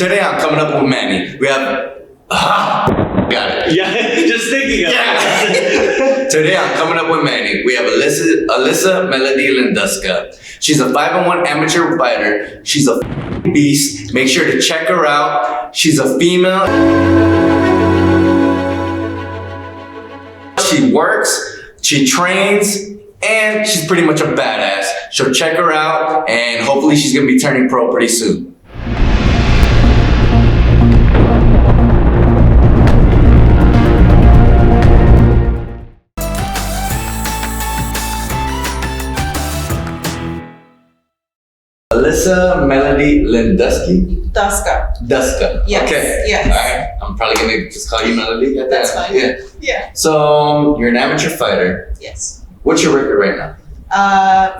Today I'm coming up with Manny. We have... got it. Yeah, just thinking of it. Today I'm coming up with Manny. We have Alyssa Melody Linduska. She's a 5-on-1 amateur fighter. She's a beast. Make sure to check her out. She's a female. She works, she trains, and she's pretty much a badass. So check her out, and hopefully she's gonna be turning pro pretty soon. Alyssa Melody Linduska. Duska. Yes. Okay. Yes. All right. I'm probably gonna just call you Melody. That's fine. Yeah. Yeah. So you're an amateur fighter. Yes. What's your record right now?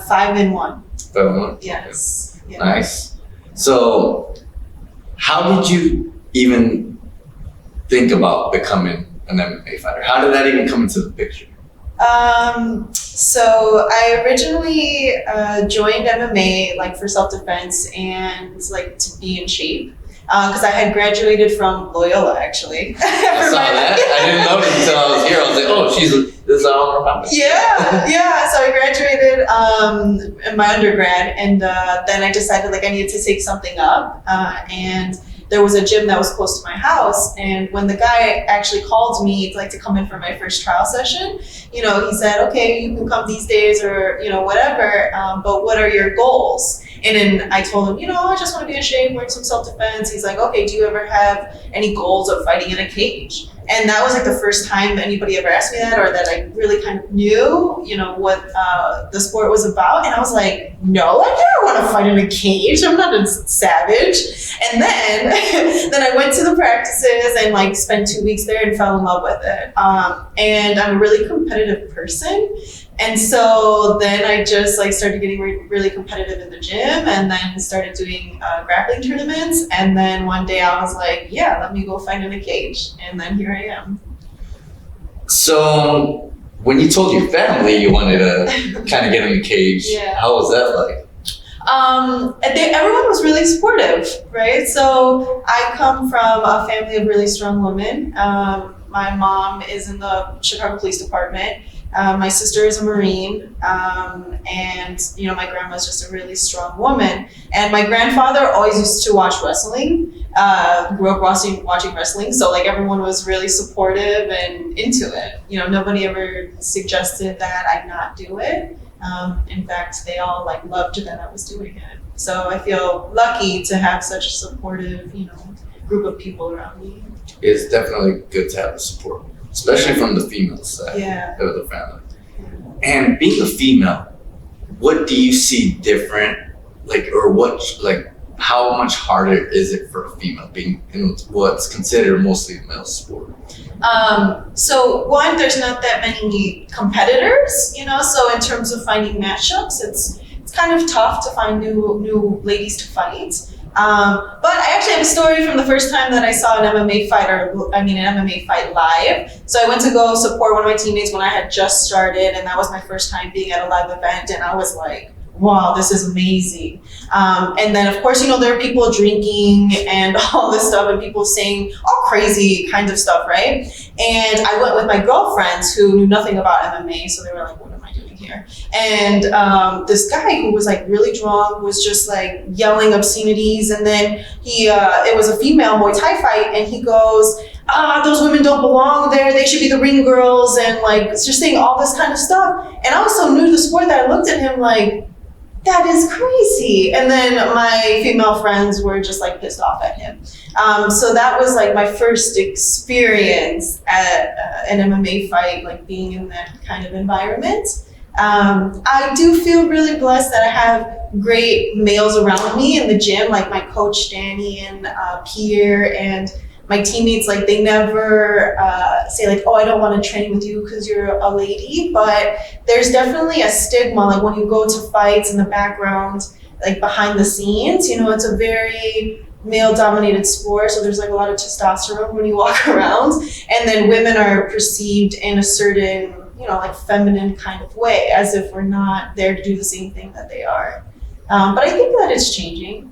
5-1. 5-1. Yes. Yeah. Nice. So, how did you even think about becoming an MMA fighter? How did that even come into the picture? So I originally joined MMA like for self-defense and like to be in shape because I had graduated from Loyola actually. I saw that. I didn't notice until I was here. I was like, oh, this is all around. Yeah. So I graduated in my undergrad, and then I decided like I needed to take something up, and there was a gym that was close to my house, and when the guy actually called me to come in for my first trial session, he said, okay, you can come these days or, whatever, but what are your goals? And then I told him, I just want to be in shape, learn some self-defense. He's like, okay, do you ever have any goals of fighting in a cage? And that was like the first time anybody ever asked me that, or that I really kind of knew, what the sport was about. And I was like, no, I never want to fight in a cage. I'm not a savage. And then I went to the practices and like spent 2 weeks there and fell in love with it. And I'm a really competitive person. And so then I just like started getting really competitive in the gym, and then started doing grappling tournaments. And then one day I was like, yeah, let me go fight in a cage. And then here I am. So when you told your family you wanted to kind of get in the cage, how was that like? Everyone was really supportive, right? So I come from a family of really strong women. My mom is in the Chicago Police Department. My sister is a Marine, and my grandma's just a really strong woman. And my grandfather always used to watch wrestling, grew up watching wrestling, so like everyone was really supportive and into it. Nobody ever suggested that I not do it. In fact, they all like loved that I was doing it. So I feel lucky to have such a supportive, group of people around me. It's definitely good to have the support, especially from the female side of the family. And being a female, what do you see different, how much harder is it for a female being in what's considered mostly a male sport? So one, there's not that many competitors, so in terms of finding matchups, it's kind of tough to find new ladies to fight. But I actually have a story from the first time that I saw an MMA fight live. So I went to go support one of my teammates when I had just started, and that was my first time being at a live event, and I was like, wow, this is amazing. And then of course, there are people drinking and all this stuff, and people saying all crazy kinds of stuff, right? And I went with my girlfriends who knew nothing about MMA, so they were like, what am I doing here? And this guy who was like really drunk was just like yelling obscenities, and then it was a female Muay Thai fight, and he goes, those women don't belong there, they should be the ring girls, and like just saying all this kind of stuff. And I was so new to the sport that I looked at him like, that is crazy. And then my female friends were just like pissed off at him. So that was like my first experience at an MMA fight, like being in that kind of environment. I do feel really blessed that I have great males around me in the gym, like my coach Danny and Pierre, and my teammates. Like they never say like, oh, I don't want to train with you because you're a lady. But there's definitely a stigma, like when you go to fights in the background, like behind the scenes, it's a very male dominated sport, so there's like a lot of testosterone when you walk around, and then women are perceived in a certain like feminine kind of way, as if we're not there to do the same thing that they are. But I think that it's changing.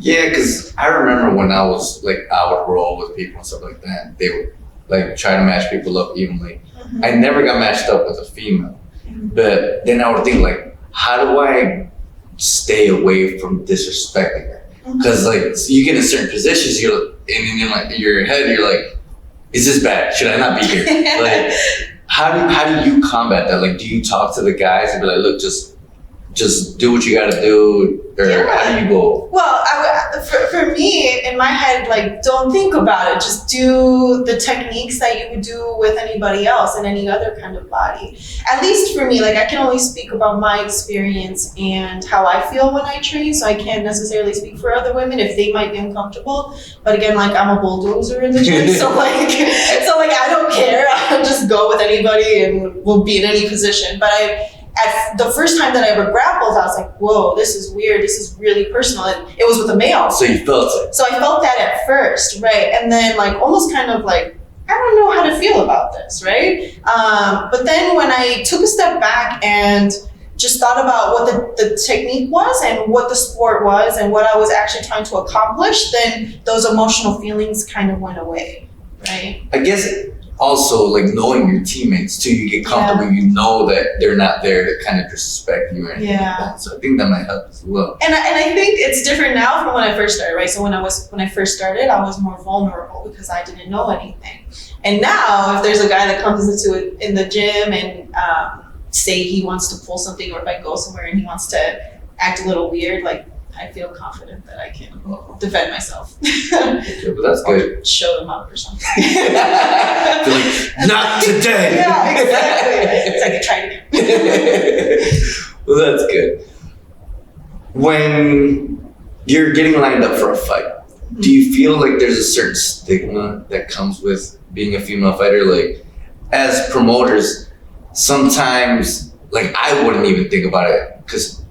Yeah, because I remember when I was like, I would roll with people and stuff like that. They would like try to match people up evenly. Mm-hmm. I never got matched up with a female, but then I would think like, how do I stay away from disrespecting her? Because like so you get in certain positions, and in like your head, you're like, is this bad? Should I not be here? Like, how do you combat that? Like, do you talk to the guys and be like, look, just do what you got to do, or how do you go? Well, for me, in my head, like, don't think about it. Just do the techniques that you would do with anybody else in any other kind of body. At least for me, like, I can only speak about my experience and how I feel when I train, so I can't necessarily speak for other women if they might be uncomfortable. But again, like, I'm a bulldozer in the gym, so like I don't care. I'll just go with anybody and we'll be in any position. But at the first time that I ever grappled, I was like, whoa, this is weird. This is really personal. And it was with a male. So you felt it. So I felt that at first, right? And then like almost kind of like, I don't know how to feel about this, right? But then when I took a step back and just thought about what the technique was and what the sport was and what I was actually trying to accomplish, then those emotional feelings kind of went away, right? I guess also like knowing your teammates too, you get comfortable. You know that they're not there to kind of disrespect you or anything like that. So I think that might help as well. And I think it's different now from when I first started, right? So when I first started, I was more vulnerable because I didn't know anything. And now, if there's a guy that comes into it in the gym and say he wants to pull something, or if I go somewhere and he wants to act a little weird, like I feel confident that I can defend myself. Okay, but that's good. Or show them up or something. Like, not today. Yeah, exactly. It's like I tried again. Well, that's good. When you're getting lined up for a fight, do you feel like there's a certain stigma that comes with being a female fighter? Like, as promoters, sometimes, like, I wouldn't even think about it because,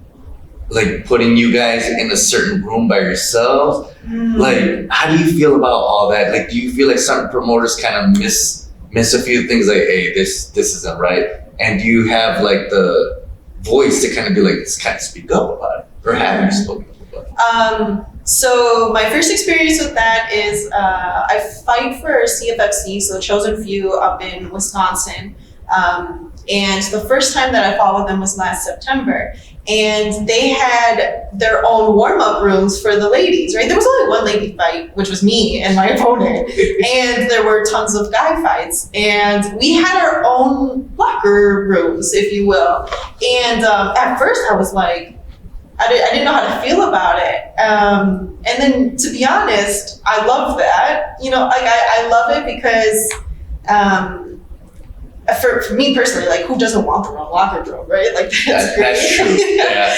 like, putting you guys in a certain room by yourselves, like, how do you feel about all that? Like, do you feel like some promoters kind of miss a few things? Like, hey, this isn't right. And do you have like the voice to kind of be like, let's kind of speak up about it? Or have you spoken up about it? So my first experience with that is I fight for CFFC, so Chosen Few up in Wisconsin. And the first time that I fought with them was last September. And they had their own warm-up rooms for the ladies, right? There was only one lady fight, which was me and my opponent. And there were tons of guy fights. And we had our own locker rooms, if you will. And at first I was like, I didn't know how to feel about it. And then, to be honest, I love that. You know, like I love it because for me personally, like, who doesn't want their own locker room, right? Like, that's great. That's true. Yeah.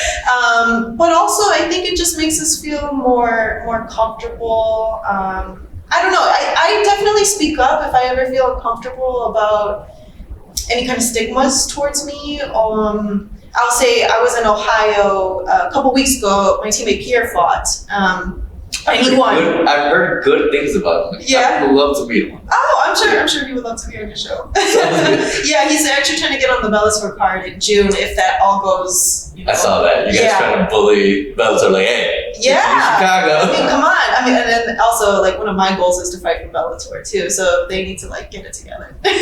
But also, I think it just makes us feel more comfortable. I don't know. I definitely speak up if I ever feel uncomfortable about any kind of stigmas towards me. I'll say I was in Ohio a couple weeks ago. My teammate Pierre fought. And he won. I've heard good things about him. Yeah. I would love to meet him. Oh, I'm sure he would love to be on your show. Yeah, he's actually trying to get on the Bellator card in June if that all goes. You know. I saw that. You guys trying to bully Bellator, like, hey, yeah, Chicago. I mean, come on. I mean, and then also, like, one of my goals is to fight for Bellator too, so they need to like get it together. But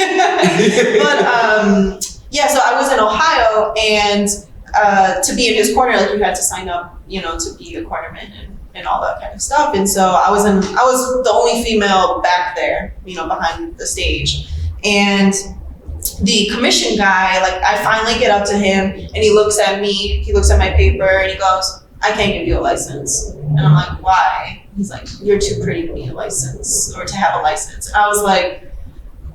yeah, so I was in Ohio, and to be in his corner, like, you had to sign up, you know, to be a cornerman and all that kind of stuff. And so I was the only female back there, you know, behind the stage. And the commission guy, like, I finally get up to him and he looks at me, he looks at my paper and he goes, I can't give you a license. And I'm like, why? He's like, you're too pretty to be a license or to have a license. And I was like,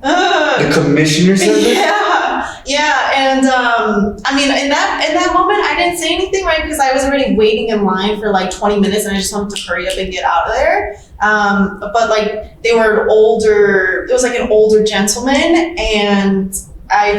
the commissioner said that? Yeah. And I mean, in that moment, I didn't say anything, right? Because I was already waiting in line for like 20 minutes and I just wanted to hurry up and get out of there. But like, it was like an older gentleman, and I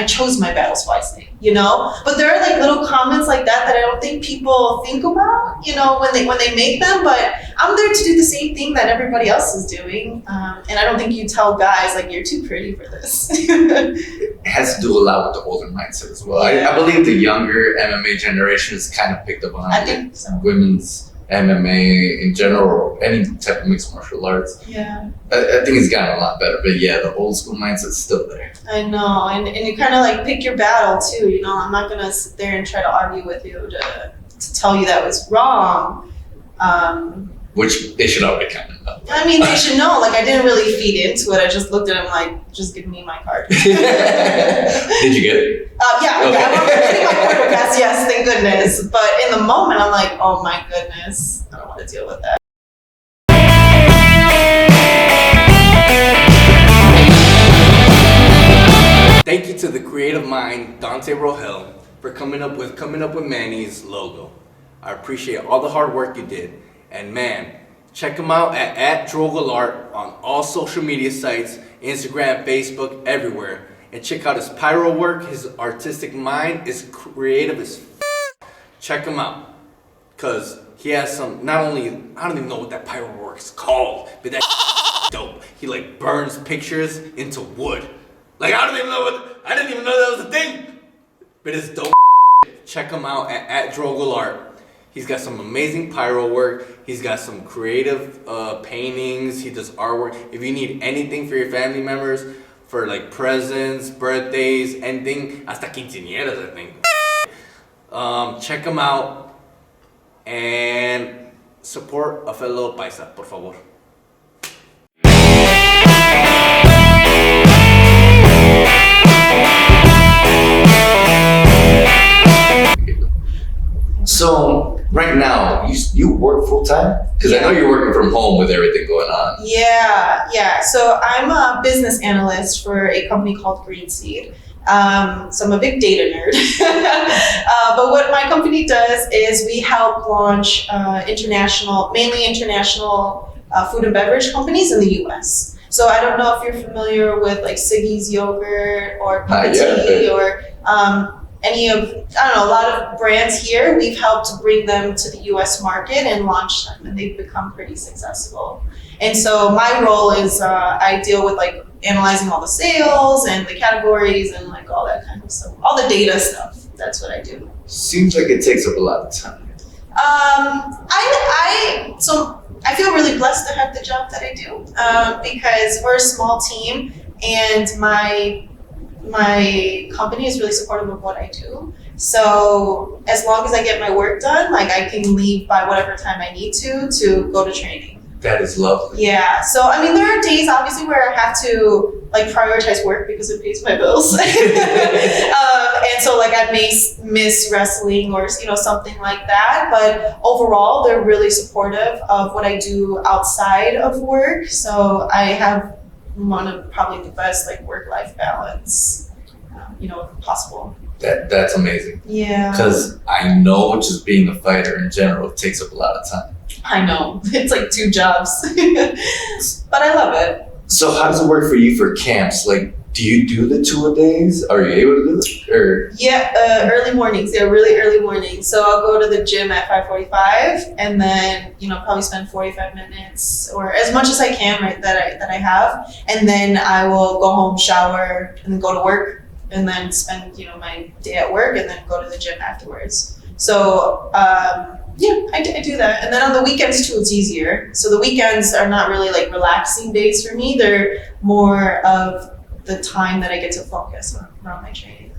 chose my battles wisely, you know? But there are like little comments like that I don't think people think about, you know, when they make them. But I'm there to do the same thing that everybody else is doing. And I don't think you tell guys like you're too pretty for this. It has to do a lot with the older mindset as well. I believe the younger MMA generation has kind of picked up on I think so. women's MMA in general, or any type of mixed martial arts. Yeah. I think it's gotten a lot better, but yeah, the old school mindset's still there. I know, and you kind of like pick your battle too. You know, I'm not gonna sit there and try to argue with you to tell you that was wrong. Which they should already kind of know. I mean, they should know. Like, I didn't really feed into it. I just looked at him like, just give me my card. Did you get it? Yeah, Okay. I'm getting my quarter pass. Yes, thank goodness. But in the moment, I'm like, oh my goodness, I don't want to deal with that. Thank you to the creative mind, Dante Rohel, for coming up with Manny's logo. I appreciate all the hard work you did. And man, check him out at Drogalart on all social media sites, Instagram, Facebook, everywhere. And check out his pyro work. His artistic mind is creative as Check him out. Cause he has some, not only, I don't even know what that pyro work's called, but that dope. He like burns pictures into wood. Like I didn't even know that was a thing. But it's dope. Check him out at Drogalart. He's got some amazing pyro work. He's got some creative paintings. He does artwork. If you need anything for your family members, for like presents, birthdays, anything, hasta quinceañeras, I think. Check him out and support a fellow paisa, por favor. So right now, you work full time? Because I know you're working from home with everything going on. Yeah. So I'm a business analyst for a company called Greenseed. So I'm a big data nerd. But what my company does is we help launch mainly international food and beverage companies in the US. So I don't know if you're familiar with like Siggy's yogurt or Tea or any of, a lot of brands here. We've helped bring them to the US market and launch them, and they've become pretty successful. And so my role is I deal with like analyzing all the sales and the categories and like all that kind of stuff, all the data stuff. That's what I do. Seems like it takes up a lot of time. I feel really blessed to have the job that I do because we're a small team, and my company is really supportive of what I do. So as long as I get my work done, like I can leave by whatever time I need to go to training. That is lovely. Yeah. So I mean, there are days obviously where I have to like prioritize work because it pays my bills. And so like I may miss wrestling or something like that. But overall, they're really supportive of what I do outside of work. So I have one of probably the best like work-life balance, if possible. That's amazing. Yeah. Because I know just being a fighter in general takes up a lot of time. I know. It's like 2 jobs. But I love it. So how does it work for you for camps? Like, do you do the 2-a-days? Are you able to do it? Or? Yeah, early mornings. Yeah, really early mornings. So I'll go to the gym at 5:45, and then probably spend 45 minutes or as much as I can, right? That I have, and then I will go home, shower, and then go to work, and then spend my day at work, and then go to the gym afterwards. So I do that, and then on the weekends too, it's easier. So the weekends are not really like relaxing days for me. They're more of the time that I get to focus around my training.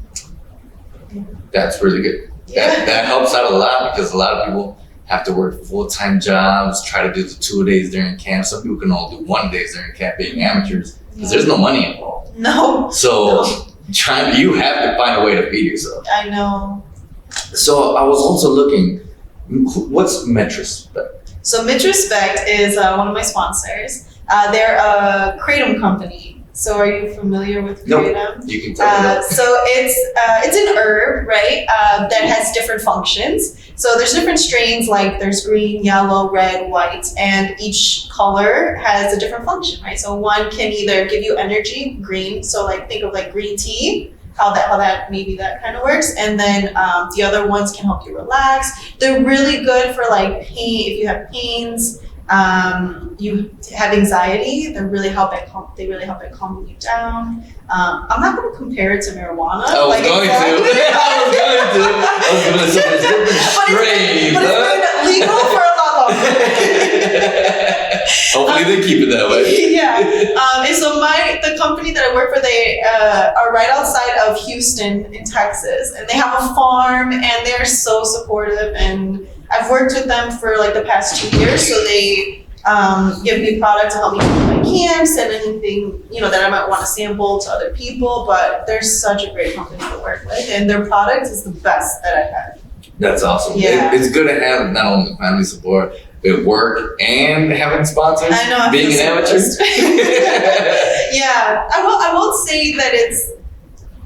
That's really good. Yeah. That helps out a lot because a lot of people have to work full-time jobs, try to do the 2-a-days during camp. Some people can only do 1-a-days during camp being amateurs because there's no money involved. No. So you have to find a way to feed yourself. I know. So I was also looking, what's Metrospect? So Metrospect is one of my sponsors. They're a kratom company. So are you familiar with kratom? Nope. You can tell me that. So it's an herb, right? That has different functions. So there's different strains, like there's green, yellow, red, white, and each color has a different function, right? So one can either give you energy, green. So like think of like green tea, how that maybe that kind of works. And then the other ones can help you relax. They're really good for like pain, if you have pains. you have anxiety, they really help at calming you down. I'm not going to compare it to marijuana. I was going to. But it's been legal for a lot longer. Hopefully they keep it that way. Yeah. And so the company that I work for, they are right outside of Houston in Texas, and they have a farm, and they're so supportive. And I've worked with them for like the past 2 years, so they give me products to help me with my camps and anything that I might want to sample to other people. But they're such a great company to work with, and their product is the best that I've had. That's awesome. Yeah. It's good to have not only the family support, but work and having sponsors. I know. Being an amateur. Yeah, I won't say that it's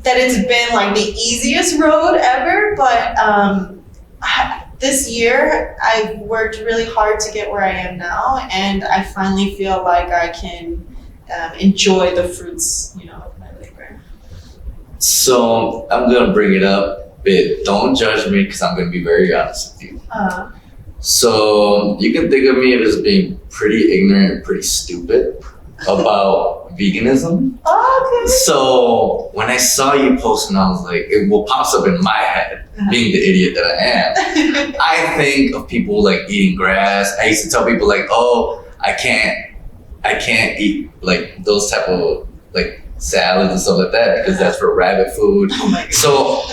been like the easiest road ever, but this year I've worked really hard to get where I am now, and I finally feel like I can enjoy the fruits, of my labor. So I'm gonna bring it up, but don't judge me because I'm gonna be very honest with you. So you can think of me as being pretty ignorant and pretty stupid about veganism. Oh, okay. So when I saw you posting, I was like, what pops up in my head, being the idiot that I am, I think of people like eating grass. I used to tell people like, oh, I can't eat like those type of like salads and stuff like that because that's for rabbit food. Oh my God. So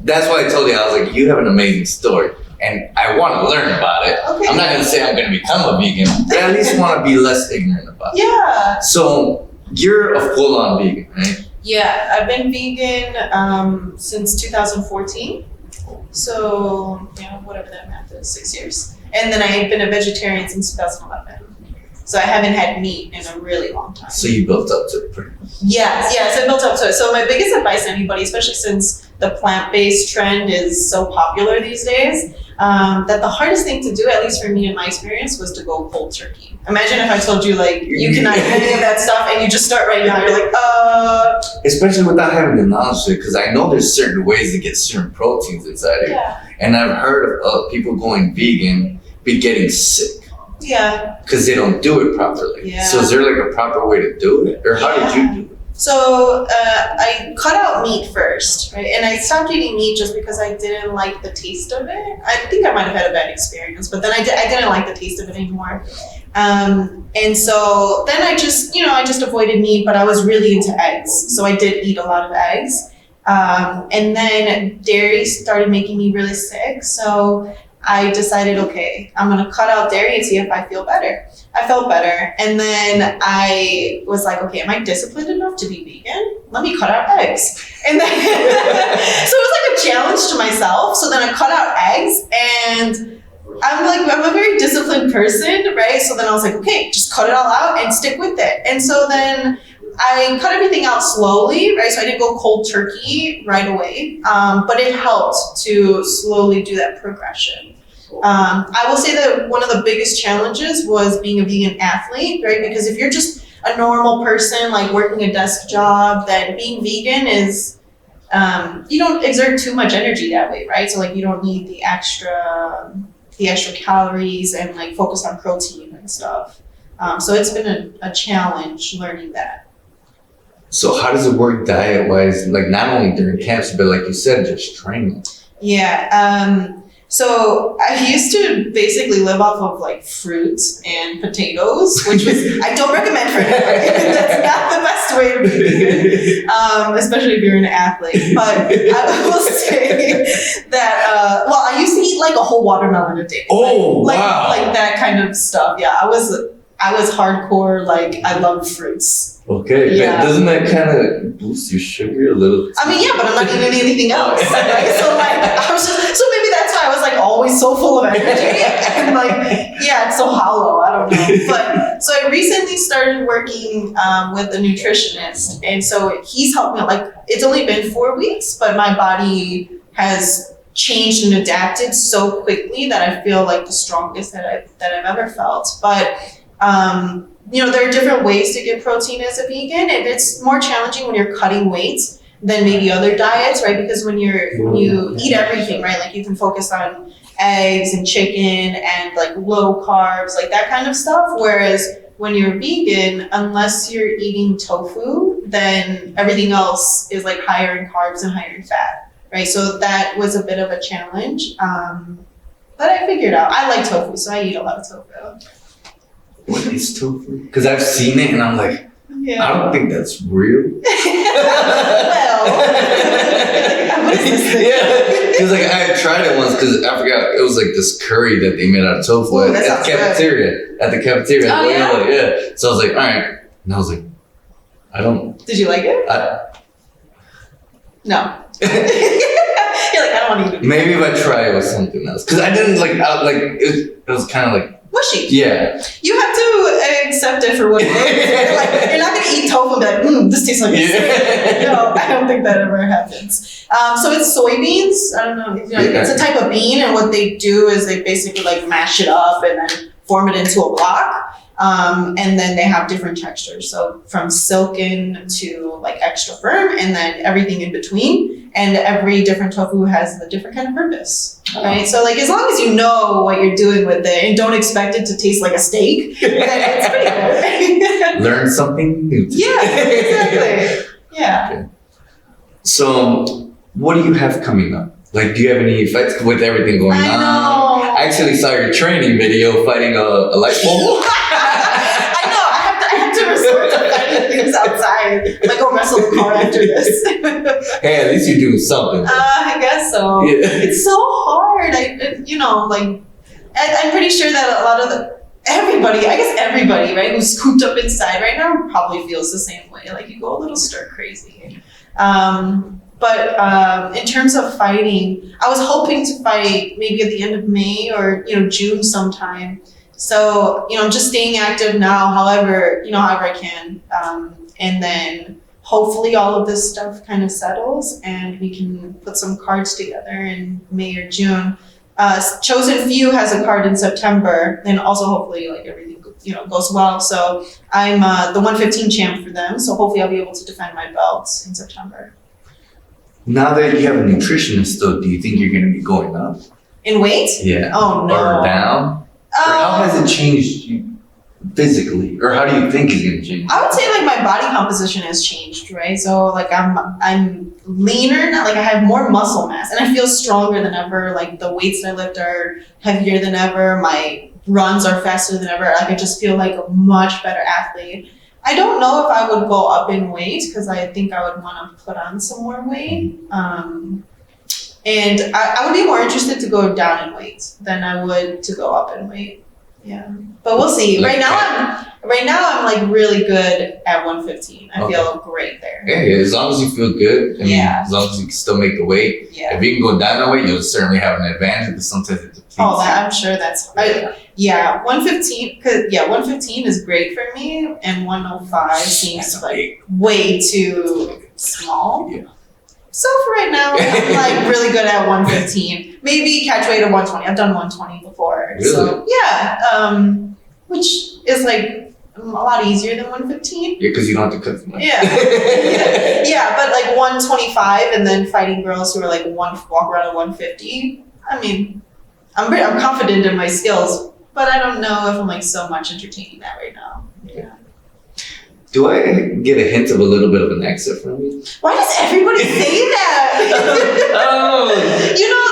that's why I told you, I was like, you have an amazing story. And I want to learn about it. Okay. I'm not going to say I'm going to become a vegan, but I at least want to be less ignorant about it. Yeah. So you're a full-on vegan, right? Yeah, I've been vegan since 2014. So, whatever that math is, 6 years. And then I've been a vegetarian since 2011. So I haven't had meat in a really long time. So you built up to it pretty much. Yes, I built up to it. So my biggest advice to anybody, especially since the plant-based trend is so popular these days, that the hardest thing to do, at least for me in my experience, was to go cold turkey. Imagine if I told you like you cannot eat any of that stuff and you just start right now. You're like, Especially without having the knowledge, because I know there's certain ways to get certain proteins inside it. Yeah. And I've heard of people going vegan be getting sick. Yeah. Because they don't do it properly. Yeah. So is there like a proper way to do it? Or how did you do it? So I cut out meat first, right? And I stopped eating meat just because I didn't like the taste of it. I think I might have had a bad experience, but then I didn't like the taste of it anymore. And so then I just avoided meat, but I was really into eggs. So I did eat a lot of eggs. And then dairy started making me really sick. So I decided, okay, I'm going to cut out dairy and see if I feel better. I felt better. And then I was like, okay, am I disciplined enough to be vegan? Let me cut out eggs. And then, so it was like a challenge to myself. So then I cut out eggs, and I'm a very disciplined person, right? So then I was like, okay, just cut it all out and stick with it. And so then I cut everything out slowly, right? So I didn't go cold turkey right away, but it helped to slowly do that progression. I will say that one of the biggest challenges was being a vegan athlete, right? Because if you're just a normal person, like working a desk job, then being vegan is, you don't exert too much energy that way, right? So like you don't need the extra calories and like focus on protein and stuff. So it's been a challenge learning that. So how does it work diet-wise? Like not only during camps, but like you said, just training. Yeah. So I used to basically live off of like fruits and potatoes, which was, I don't recommend for anybody. That's not the best way to be vegan, especially if you're an athlete. But I will say that, I used to eat like a whole watermelon a day. Oh, wow. Like that kind of stuff. Yeah, I was hardcore, like I love fruits. Okay, yeah. But doesn't that kind of boost your sugar a little? I mean, yeah, but I'm not eating anything else, right? So like, so maybe that's why I was like always so full of energy and like, yeah, it's so hollow. I don't know. But so I recently started working with a nutritionist, and so he's helped me. Like, it's only been 4 weeks, but my body has changed and adapted so quickly that I feel like the strongest that I've ever felt. But there are different ways to get protein as a vegan, and it's more challenging when you're cutting weight than maybe other diets, right? Because when you eat everything, right, like you can focus on eggs and chicken and like low carbs, like that kind of stuff. Whereas when you're vegan, unless you're eating tofu, then everything else is like higher in carbs and higher in fat, right? So that was a bit of a challenge. But I figured out. I like tofu, so I eat a lot of tofu. What is tofu? Because I've seen it and I'm like, Yeah. I don't think that's real. Well, what is this thing? Yeah, because like I had tried it once because I forgot it was like this curry that they made out of tofu Ooh, at that the sounds cafeteria. At the cafeteria, Oh, yeah? yeah. So I was like, all right, and I was like, I don't. Did you like it? No. You're like, I don't want to eat it. Maybe if I try it with something else, because I didn't it was kind of like Mushy. yeah. You have to accept it for what it is. Like, you're not going to eat tofu and be like, this tastes like this. No, I don't think that ever happens. So it's soybeans. I don't know. It's a type of bean, and what they do is they basically like mash it up and then form it into a block. And then they have different textures. So from silken to like extra firm, and then everything in between. And every different tofu has a different kind of purpose, right? So like as long as you know what you're doing with it and don't expect it to taste like a steak, then it's pretty good. Learn something new. Yeah, exactly. Yeah. So, what do you have coming up? Like, do you have any fights with everything going I on? know. I actually saw your training video fighting a light bulb. I know. I have to resort to finding things outside. Like go wrestle a car after this. Hey, at least you're doing something. I guess so. Yeah. It's so hard. I'm pretty sure that a lot of everybody, right, who's cooped up inside right now probably feels the same way. Like you go a little stir crazy. But in terms of fighting, I was hoping to fight maybe at the end of May or June sometime. So I'm just staying active now, however I can, and then hopefully all of this stuff kind of settles and we can put some cards together in May or June. Chosen Few has a card in September, and also hopefully like everything goes well. So I'm the 115 champ for them, so hopefully I'll be able to defend my belts in September. Now that you have a nutritionist, though, do you think you're going to be going up? In weight? Yeah. Oh no. Or down? Or how has it changed you physically? Or how do you think it's going to change? I would say like my body composition has changed, right? So like I'm leaner now, like I have more muscle mass and I feel stronger than ever. Like the weights that I lift are heavier than ever. My runs are faster than ever. Like I just feel like a much better athlete. I don't know if I would go up in weight because I think I would want to put on some more weight. And I would be more interested to go down in weight than I would to go up in weight. Yeah, but we'll see. Right now I'm like really good at 115. I feel great there. Yeah, as long as you feel good. I mean, as long as you can still make the weight. Yeah. If you can go down the weight, you'll certainly have an advantage. But sometimes it depletes. I'm sure that's 115. 115 is great for me, and 105 seems like way too small. Yeah. So for right now, I'm like really good at 115. Maybe catch weight of 120. I've done 120 before. Really? So yeah, which is like a lot easier than 115. Yeah, because you don't have to cut too much. Yeah. Yeah, but like 125 and then fighting girls who are like walk around at 150. I mean, I'm confident in my skills, but I don't know if I'm like so much entertaining that right now. Yeah. Do I get a hint of a little bit of an accent from you? Why does everybody say that? Oh.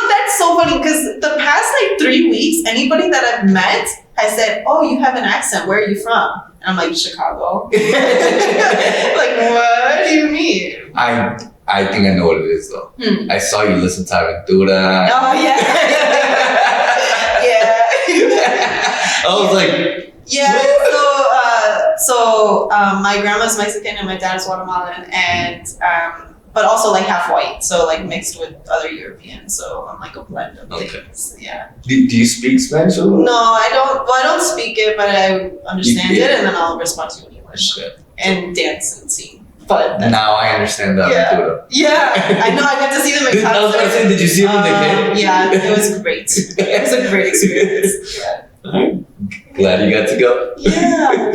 That's so funny because the past like 3 weeks, anybody that I've met has said, "Oh, you have an accent. Where are you from?" And I'm like, "Chicago." Like, what do you mean? I think I know what it is though. I saw you listen to Aventura. Oh yeah. Yeah. I was like, yeah. So my grandma's Mexican and my dad's Guatemalan, and but also like half white, so like mixed with other Europeans. So I'm like a blend of things. Yeah. Do you speak Spanish a little? No, I don't. Well, I don't speak it, but I understand it, and then I'll respond to you in English and dance and sing. But now I understand that. Yeah, I know. I got to see them in concert. I was gonna say, did you see them when they came? Yeah, it was great. It was a great experience. Yeah. Glad you got to go. Yeah.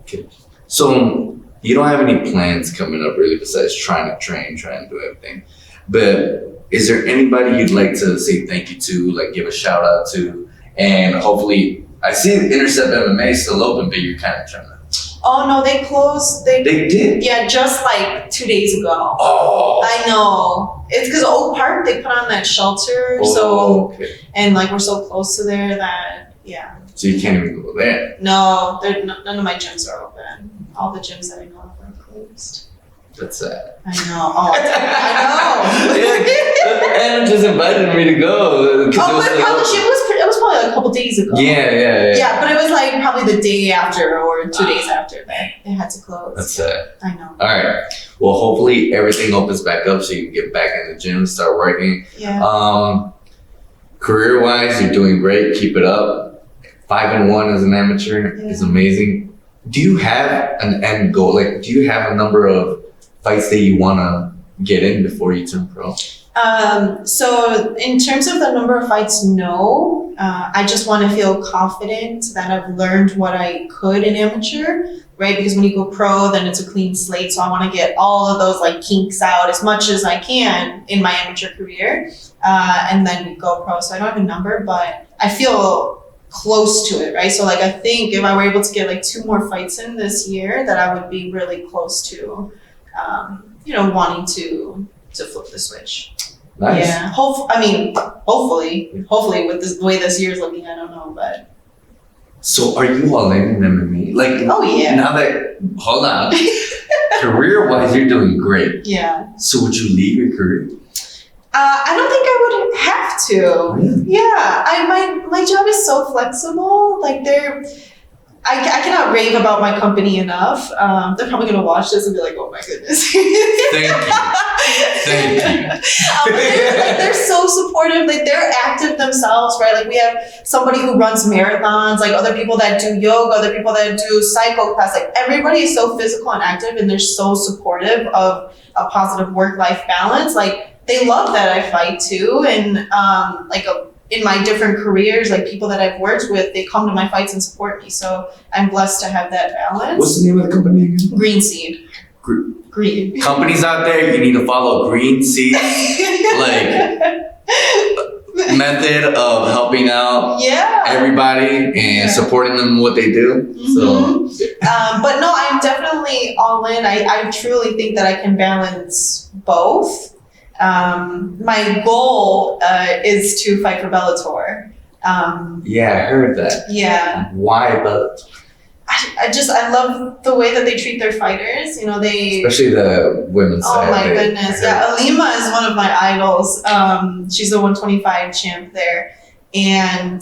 Okay. So you don't have any plans coming up really besides trying to train, trying to do everything. But is there anybody you'd like to say thank you to, like give a shout out to? And hopefully, I see Intercept MMA is still open, but you're kind of trying to. Oh no, they closed. They did? Yeah, just like 2 days ago. Oh. I know. It's because Oak Park, they put on that shelter. Okay. And like we're so close to there that, yeah. So you can't even go there? No, none of my gyms are open. All the gyms that I know of are closed. That's sad. I know. Oh, I know. Yeah, Anna just invited me to go. It was probably like a couple days ago. Yeah. Yeah, but it was like probably the day after or 2 days after that they had to close. That's sad. I know. All right. Well, hopefully everything opens back up so you can get back in the gym, start working. Yeah. Career-wise, you're doing great. Keep it up. 5-1 as an amateur is amazing. Do you have an end goal? Like, do you have a number of fights that you want to get in before you turn pro? So in terms of the number of fights, no. I just want to feel confident that I've learned what I could in amateur, right? Because when you go pro, then it's a clean slate. So I want to get all of those like kinks out as much as I can in my amateur career, and then go pro. So I don't have a number, but I feel close to it, right? So like I think if I were able to get like 2 more fights in this year, that I would be really close to, wanting to flip the switch. Nice. Yeah. Hopefully with the way this year's looking, I don't know, but. So are you all in MMA? Like, oh yeah. Now that, hold on. Career-wise, you're doing great. Yeah. So would you leave your career? I don't think I would have to. Really? Yeah. My job is so flexible. Like I cannot rave about my company enough. They're probably gonna watch this and be like, "Oh my goodness." Thank you. They're so supportive. Like they're active themselves, right? Like we have somebody who runs marathons, like other people that do yoga, other people that do cycle class. Like everybody is so physical and active, and they're so supportive of a positive work-life balance. Like they love that I fight too, and in my different careers, like people that I've worked with, they come to my fights and support me. So I'm blessed to have that balance. What's the name of the company again? Green Seed. Green. Companies out there, you need to follow Green Seed. Method of helping out everybody and supporting them in what they do. Mm-hmm. So, but no, I'm definitely all in. I truly think that I can balance both. My goal is to fight for Bellator. Yeah, I heard that. Yeah. Why Bellator? I love the way that they treat their fighters. Especially the women's side. Oh my goodness. Yeah, Alima is one of my idols. She's the 125 champ there. And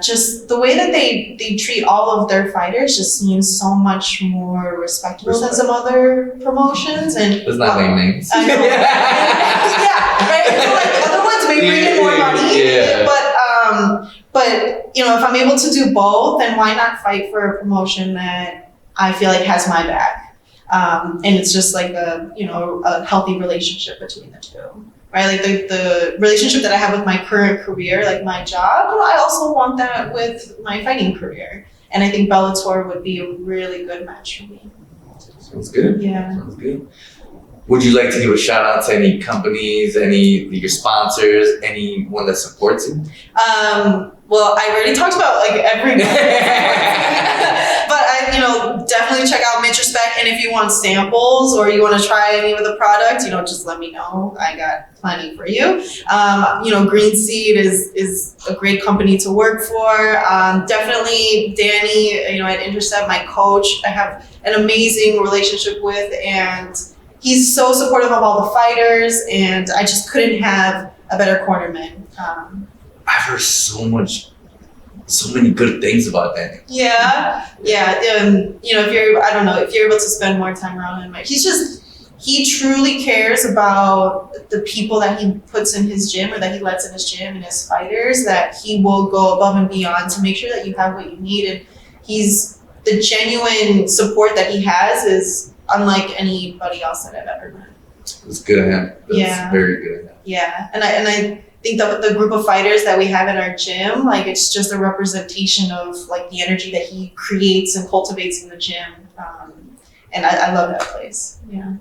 just the way that they treat all of their fighters just seems so much more respectful than some other promotions. And it's not name names. I know. Yeah, right? So like the other ones may bring in more money. Yeah. But if I'm able to do both, then why not fight for a promotion that I feel like has my back? And it's just like a healthy relationship between the two. Right, like the relationship that I have with my current career, like my job, I also want that with my fighting career. And I think Bellator would be a really good match for me. Sounds good. Yeah. Sounds good. Would you like to give a shout out to any companies, your sponsors, anyone that supports you? Well, I already talked about like everybody. But I definitely check out Mitrespect, and if you want samples or you want to try any of the product, just let me know. I got plenty for you. Green Seed is a great company to work for. Definitely Danny, at Intercept, my coach, I have an amazing relationship with, and he's so supportive of all the fighters, and I just couldn't have a better cornerman. I've heard so many good things about Danny. Yeah. If you're able to spend more time around him, he truly cares about the people that he puts in his gym or that he lets in his gym and his fighters, that he will go above and beyond to make sure that you have what you need. And the genuine support that he has is unlike anybody else that I've ever met. It's good of him. It's very good of him. Yeah. And I think that the group of fighters that we have in our gym, like it's just a representation of like the energy that he creates and cultivates in the gym. and I love that place. Yeah.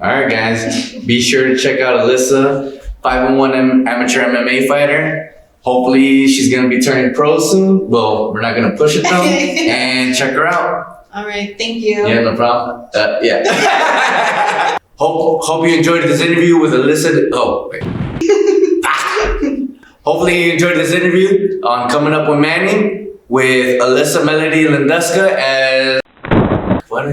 All right, guys. Be sure to check out Alyssa, 5'1" amateur MMA fighter. Hopefully, she's gonna be turning pro soon. Well, we're not gonna push it though. And check her out. All right, thank you. Yeah, no problem. Yeah. Hope you enjoyed this interview with Alyssa. Oh, wait. Hopefully you enjoyed this interview on Coming Up with Manny with Alyssa Melody Linduska as what am I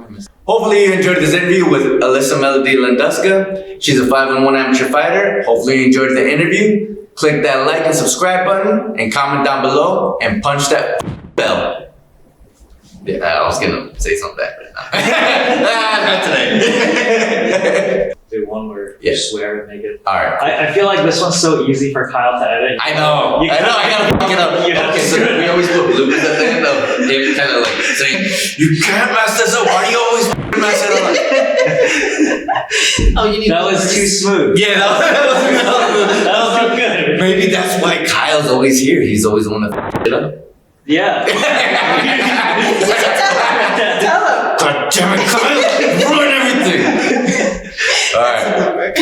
missing? Hopefully you enjoyed this interview with Alyssa Melody Linduska. She's a 5'1" amateur fighter. Hopefully you enjoyed the interview. Click that like and subscribe button and comment down below and punch that bell. Yeah, I was gonna say something bad, but not today. Do one word, Yeah. swear and make it. All right. I feel like this one's so easy for Kyle to edit. I know. I gotta fuck it up. You have Okay, to so screw it we up. always put bloopers at the end of him kind of like saying, "You can't mess this up. Why do you always mess it up?" Oh, you need That was bloopers. too smooth. Yeah, that That was too good. maybe that's why Kyle's always here. He's always the one to f it up. Yeah. Tell him. God damn it, Kyle! Ruin everything. All right.